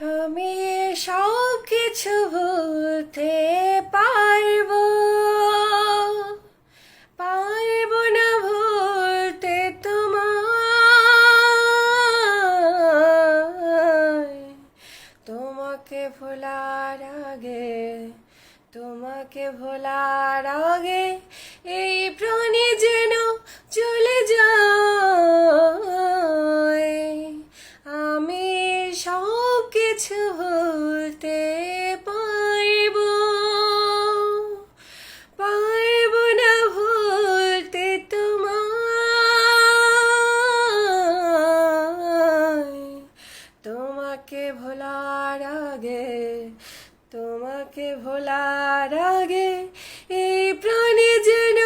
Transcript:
আমি সব কিছু ভুলতে পারবো, পারবো না ভুলতে তোমায়। তোমাকে ভোলার আগে, তোমাকে ভোলার আগে এই প্রাণী যেন চলে যায়। আমি সব কিছু ভুলতে পারবো, পারবো না ভুলতে তোমায়। তোমাকে ভোলার আগে, তোমাকে ভোলার আগে এই প্রাণী যেন